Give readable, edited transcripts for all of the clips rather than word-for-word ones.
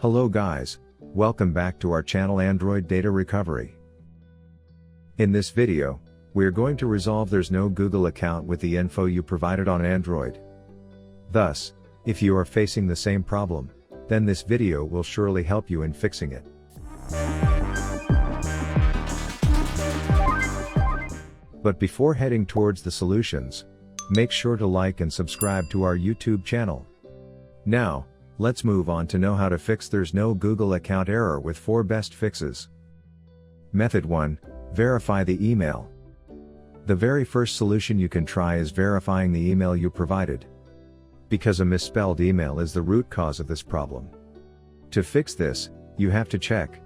Hello guys, welcome back to our channel Android Data Recovery. In this video, we're going to resolve there's no Google account with the info you provided on Android. Thus, if you are facing the same problem, then this video will surely help you in fixing it. But before heading towards the solutions, make sure to like and subscribe to our YouTube channel. Now, let's move on to know how to fix there's no Google account error with 4 best fixes. Method 1. Verify the email. The very first solution you can try is verifying the email you provided, because a misspelled email is the root cause of this problem. To fix this, you have to check.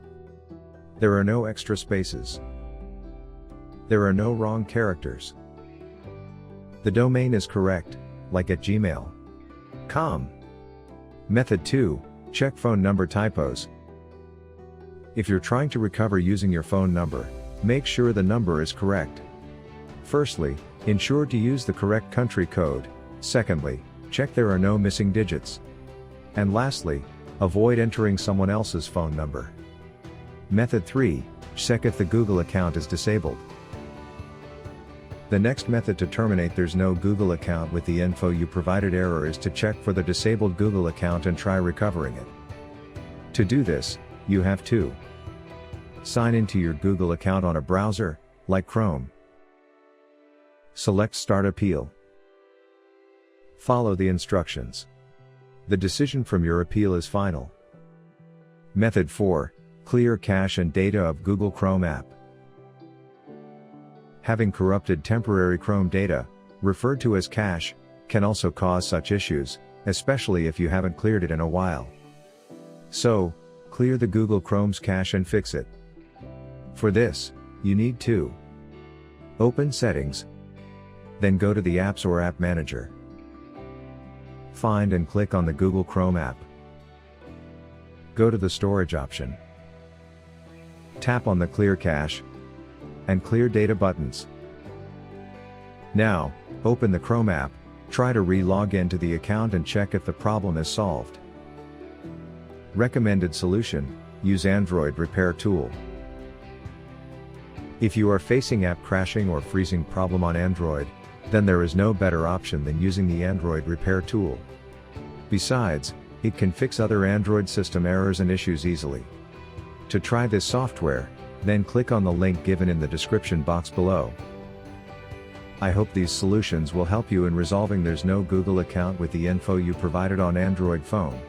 There are no extra spaces. There are no wrong characters. The domain is correct, like at gmail.com. Method 2. Check phone number typos. If you're trying to recover using your phone number, make sure the number is correct. Firstly, ensure to use the correct country code. Secondly, check there are no missing digits. And lastly, avoid entering someone else's phone number. Method 3. Check if the Google account is disabled. The next method to terminate there's no Google account with the info you provided error is to check for the disabled Google account and try recovering it. To do this, you have to sign into your Google account on a browser, like Chrome. Select Start Appeal. Follow the instructions. The decision from your appeal is final. Method 4. Clear cache and data of Google Chrome app. Having corrupted temporary Chrome data, referred to as cache, can also cause such issues, especially if you haven't cleared it in a while. So, clear the Google Chrome's cache and fix it. For this, you need to open Settings, then go to the Apps or App Manager. Find and click on the Google Chrome app. Go to the Storage option. Tap on the Clear Cache and Clear Data buttons. Now, open the Chrome app, try to re-log into the account and check if the problem is solved. Recommended solution: use Android Repair Tool. If you are facing app crashing or freezing problem on Android, then there is no better option than using the Android Repair Tool. Besides, it can fix other Android system errors and issues easily. To try this software, then click on the link given in the description box below. I hope these solutions will help you in resolving there's no Google account with the info you provided on Android phone.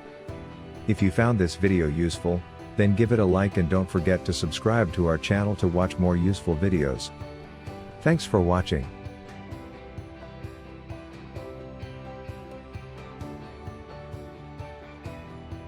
If you found this video useful, then give it a like and don't forget to subscribe to our channel to watch more useful videos. Thanks for watching.